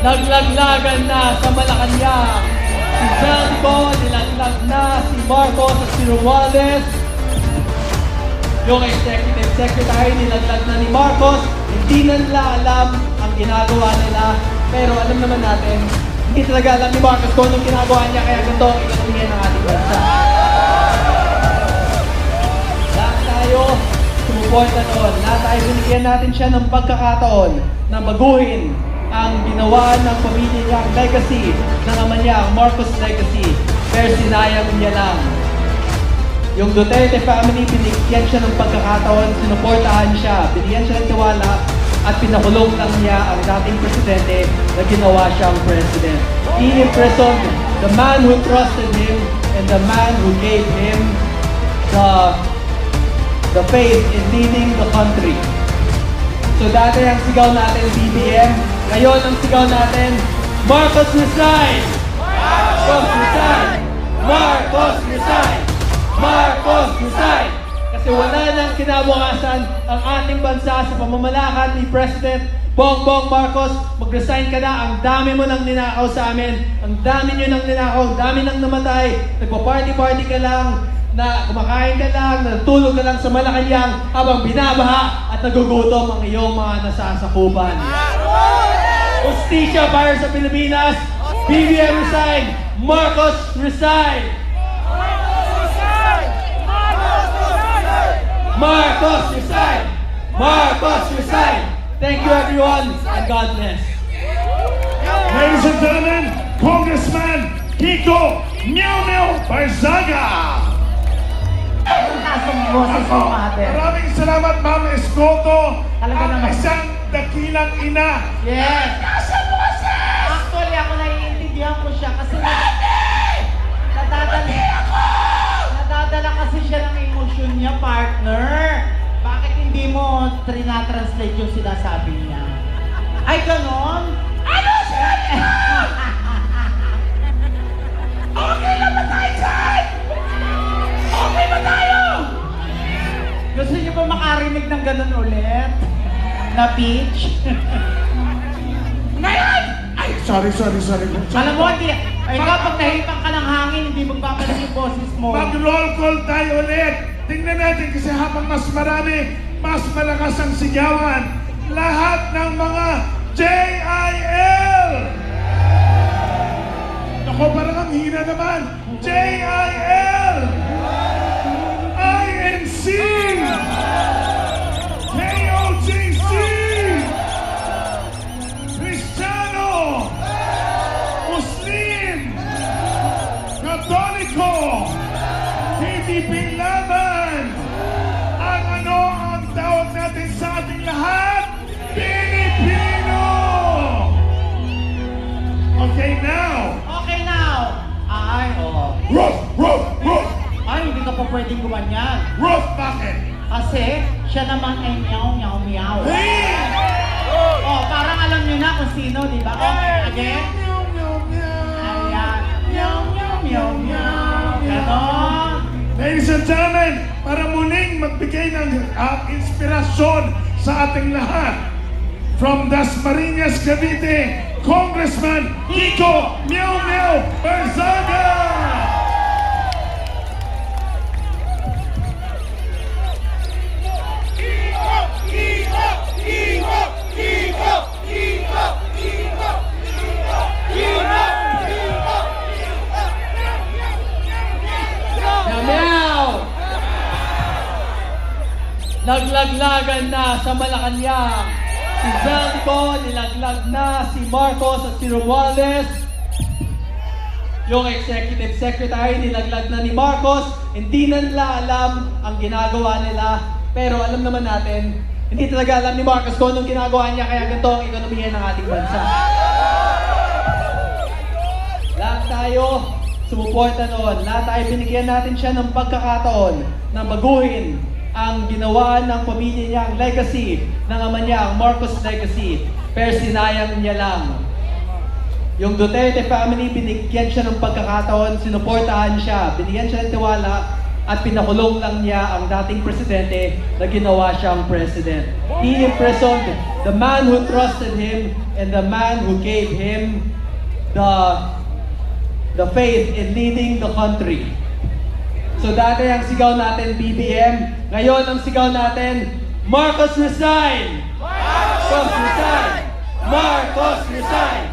Naglaglagan na sa Malacanang. Si Zaldico, nilaglag na si Marcos at si Romualdez. Yung executive secretary, nilaglag na ni Marcos. Hindi na nila alam ang ginagawa nila. Pero alam naman natin, hindi talaga alam ni Marcos kung anong ginagawa niya. Kaya ganito ang ekonomiya ng ating bansa. Lahat tayo sumuporta noon. Lahat tayo binigyan natin siya ng pagkakataon na baguhin ang ginawa ng pamilya niya, ang legacy ng ama niya, ang Marcos legacy. Pero sinayang niya lang. Yung Duterte family, binigyan siya ng pagkakataon, sinuportahan siya, binigyan siya ng tiwala, at pinakulong lang niya ang dating presidente na ginawa siyang president. He imprisoned the man who trusted him and the man who gave him the faith in leading the country. So dati ang sigaw natin, BBM. Ngayon ang sigaw natin, Marcos resign! Marcos resign! Marcos resign! Marcos resign! Kasi wala nang kinabukasan ang ating bansa sa pamamalakad ni President Bongbong Marcos. Mag-resign ka na, ang dami mo nang ninakaw sa amin. Ang dami nyo nang ninakaw, ang dami nang namatay. Nagpa-party-party ka lang, na kumakain ka lang, natulog ka lang sa Malacanang habang binabaha at nagugutom ang iyong mga nasasakupan. Justisya para sa Pilipinas, BBM resign, Marcos resign! Marcos resign! Marcos resign! Thank you everyone and God bless. Ladies and gentlemen, Congressman Kiko Meow Meow Barzaga! Maraming salamat, Ma'am Escoto. Talaga Ang naman. isang dakilang ina. Yes! Actually, ako naiintindihan ko siya kasi nadadala kasi siya ng emosyon niya, partner. Bakit hindi mo trinatranslate yung sinasabi niya? Ay, ganon? Ano siya? Okay lang ba tayo dyan? Okay ba tayo? Gusto niyo ba makarinig ng ganon ulit? Na pitch? Ngayon! Ay, sorry. Alam mo, hindi. Ikaw, pag nahipan ka ng hangin, hindi magpapalit yung boses mo. Mag-roll call tayo ulit. Tingnan natin kasi habang mas marami, mas malakas ang sigawan. Lahat ng mga JIL! Ako, parang ang hina naman. JIL! INC! KOJC! Cristiano! Muslim! Katoliko! PDP Laban! Ang ano ang tawag natin sa ating lahat? Pilipino! Okay now! Okay now. Ay, oo. Roof! Ay, hindi ka pa pwedeng gumanyan. Roof, bakit? Kasi siya naman ay meow. Hey! Oh, parang alam niyo na kung sino, di ba? Oh, again. Ayan. Meow. Ganon. Ladies and gentlemen, para muling magbigay ng inspirasyon sa ating lahat, from Dasmariñas, Cavite, Congressman Kiko Meow Meow Barzaga! Meow! Naglaglagan na sa Malacanang. Si Zaldico, nilaglag na si Marcos at si Romualdez. Yung executive secretary, nilaglag na ni Marcos. Hindi na nila alam ang ginagawa nila. Pero alam naman natin, hindi talaga alam ni Marcos kung anong ginagawa niya. Kaya ganito ang ekonomiya ng ating bansa. Lahat tayo sumuporta noon. Lahat tayo binigyan natin siya ng pagkakataon na baguhin ang ginawa ng pamilya niya, ang legacy ng ama niya, ang Marcos legacy. Pero sinayang niya lang. Yung Duterte family, binigyan siya ng pagkakataon, sinuportahan siya, binigyan siya ng tiwala, at pinakulong lang niya ang dating presidente na ginawa siyang president. He imprisoned the man who trusted him and the man who gave him the faith in leading the country. So dati ang sigaw natin BBM, ngayon ang sigaw natin Marcos resign! Marcos resign! Marcos resign!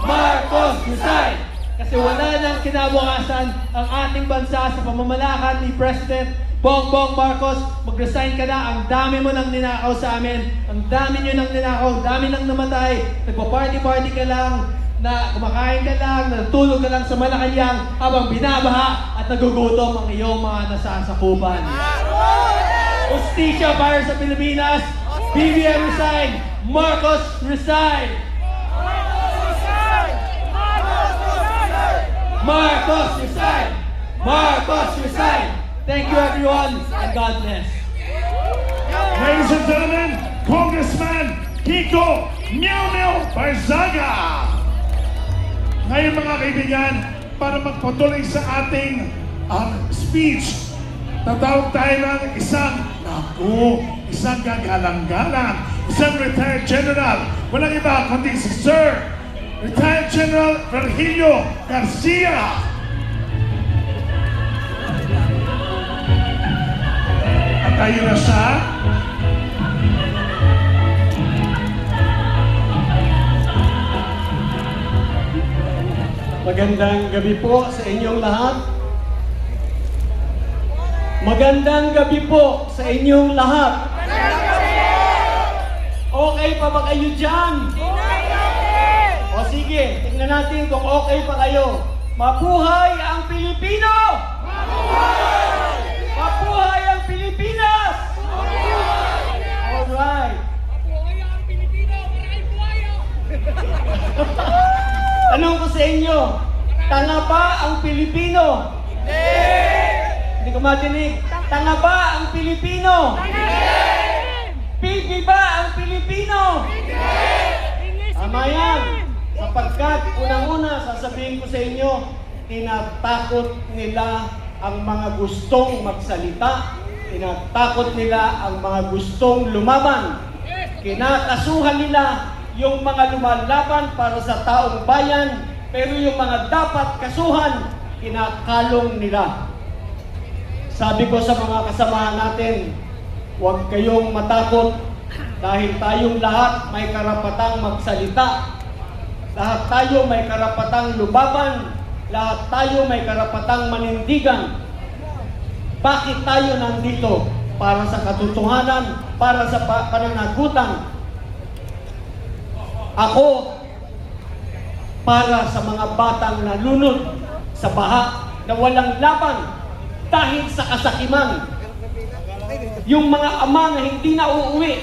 Marcos resign! Kasi wala nang kinabukasan ang ating bansa sa pamamalakad ni President Bongbong Marcos. Mag-resign ka na, ang dami mo nang ninakaw sa amin, ang dami nyo nang ninakaw, ang dami nang namatay, nagpa-party-party ka lang, na kumakain ka lang, natulog ka lang sa Malacanang habang binabaha at nagugutom ang iyong mga nasasakupan. Justisya para sa Pilipinas, BBM resign, Marcos resign! Marcos resign! Marcos resign! Thank you everyone and God bless. Ladies and gentlemen, Congressman Kiko Meow Meow Barzaga. Ngayon mga kaibigan, para magpatuloy sa ating speech, tatawag tayo ng isang gagalang-galang, isang retired general. Walang iba kundi si Sir Retired General Virgilio Garcia. At tayo na siya. Magandang gabi po sa inyong lahat. Magandang gabi po sa inyong lahat. Okay pa ba kayo dyan? O sige, tingnan natin kung okay pa kayo. Mabuhay ang Pilipino! Mabuhay! Mabuhay ang Pilipinas! Alright. Tanong ko sa inyo, tanga ba ang Pilipino? Hindi ko matinig. Tanga ba ang Pilipino? Pipi ba ang Pilipino? Tama yan. Sapagkat unang-una sasabihin ko sa inyo, tinatakot nila ang mga gustong magsalita, tinatakot nila ang mga gustong lumaban, kinakasuhan nila yung mga lumalaban para sa taong bayan, pero yung mga dapat kasuhan, kinakalong nila. Sabi ko sa mga kasamahan natin, huwag kayong matakot dahil tayong lahat may karapatang magsalita. Lahat tayo may karapatang lubaban, lahat tayo may karapatang manindigan. Bakit tayo nandito? Para sa katotohanan, para sa pananagutan. Ako, para sa mga batang nalunod sa baha na walang laban dahil sa kasakiman. Yung mga ama na hindi na uuwi,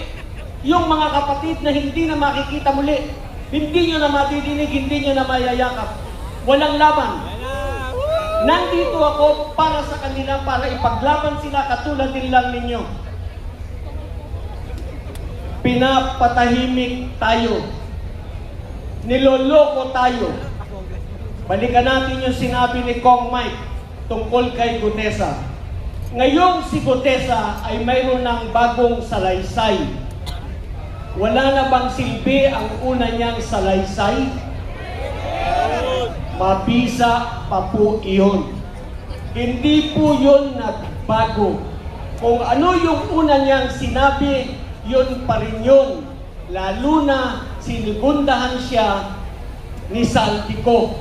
yung mga kapatid na hindi na makikita muli, hindi nyo na madidinig, hindi nyo na mayayakap. Walang laban. Nandito ako para sa kanila, para ipaglaban sila katulad din lang ninyo. Pinapatahimik tayo. Niloloko tayo. Balikan natin yung sinabi ni Kong Mike tungkol kay Gutesa. Ngayong si Gutesa ay mayroon ng bagong salaysay. Wala na bang silbi ang una niyang salaysay? Mabisa pa po iyon. Hindi po yun nagbago. Kung ano yung una niyang sinabi, yun pa rin yun. Lalo na sinigundahan siya ni Saldico.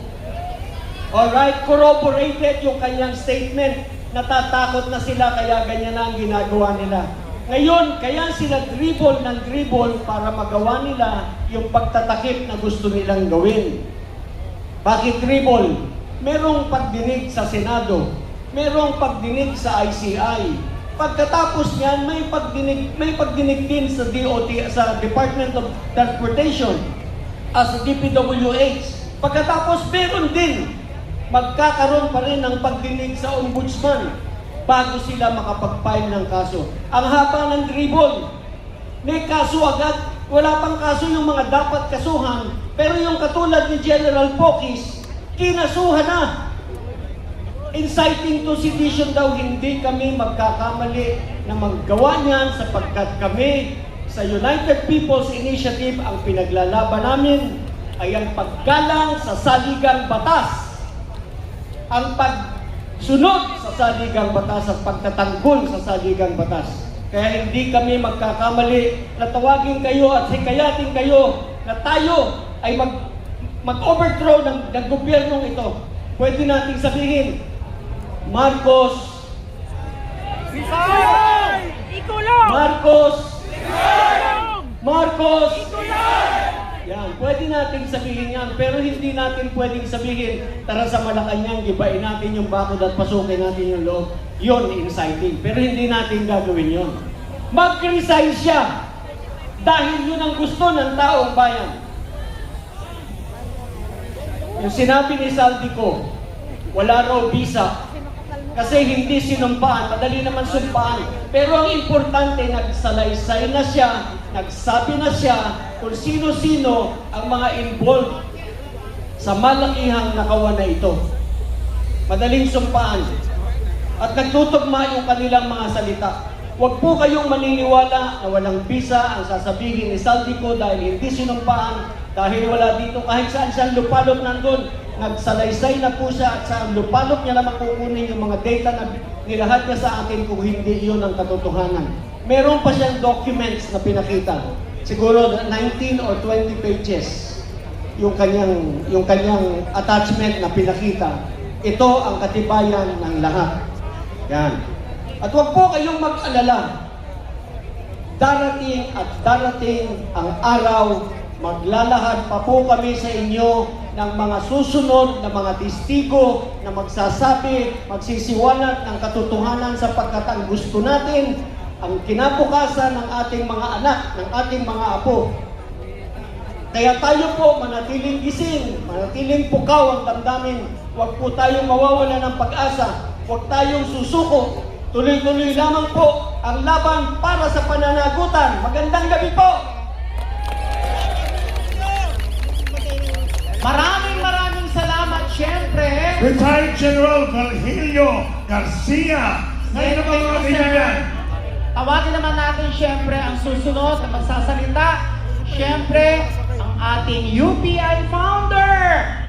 Alright, corroborated yung kanyang statement. Natatakot na sila kaya ganyan na ang ginagawa nila. Ngayon, kaya sila dribble para magawa nila yung pagtatakip na gusto nilang gawin. Bakit dribble? Merong pagdinig sa Senado, merong pagdinig sa ICI. Pagkatapos niyan, may pagdinig din sa DOT, sa Department of Transportation, sa DPWH. Pagkatapos, meron din, magkakaroon pa rin ng pagdinig sa Ombudsman bago sila makapag-file ng kaso. Ang haba ng dribble, may kaso agad, wala pang kaso yung mga dapat kasuhan, pero yung katulad ni General Pokis, kinasuhan na. inciting to sedition daw, hindi kami magkakamali na maggawa niyan sapagkat kami sa United People's Initiative ang pinaglalaban namin ay ang paggalang sa saligang batas, ang pagsunod sa saligang batas at pagtatanggol sa saligang batas. Kaya hindi kami magkakamali na tawagin kayo at hikayatin kayo na tayo ay mag-overthrow ng gobyernong ito. Pwede nating sabihin, Marcos, Marcos, yan, pwede natin sabihin yan, pero hindi natin pwedeng sabihin, tara sa Malacanang, gibain natin yung bakod at pasukin natin yung loob. Yun, inciting. Pero hindi natin gagawin yun. Mag-resign siya dahil yun ang gusto ng taong bayan. Yung sinabi ni Saldico, wala raw visa kasi hindi sinumpaan, madali naman sumpaan. Pero ang importante, nagsalaysay na siya, nagsabi na siya kung sino-sino ang mga involved sa malakihang nakawan na ito. Madaling sumpaan. At nagtutugma yung kanilang mga salita. Huwag po kayong maniniwala na walang visa ang sasabihin ni Saldico dahil hindi sinumpaan, dahil wala dito kahit saan siyang lupalop nandun. Nagsalaysay na po siya at sa lupalop niya naman kukunin yung mga data na nilahad niya sa atin kung hindi yun ang katotohanan. Meron pa siyang documents na pinakita. Siguro 19 or 20 pages yung kanyang attachment na pinakita. Ito ang katibayan ng lahat. Yan. At huwag po kayong mag-alala. Darating at darating ang araw, maglalahad pa po kami sa inyo ng mga susunod na mga testigo na magsasabi, magsisiwalat ng katotohanan sapagkat ang gusto natin, ang kinabukasan ng ating mga anak, ng ating mga apo. Kaya tayo po manatiling gising, manatiling pukaw ang damdamin. Huwag po tayong mawawala ng pag-asa. Huwag tayong susuko. Tuloy-tuloy lamang po ang laban para sa pananagutan. Magandang gabi po! Maraming salamat, syempre. Retired General Virgilio Garcia. Ngayon naman mga kaibigan. Tawagin naman natin syempre ang susunod na magsasalita. Syempre, ang ating UPI founder,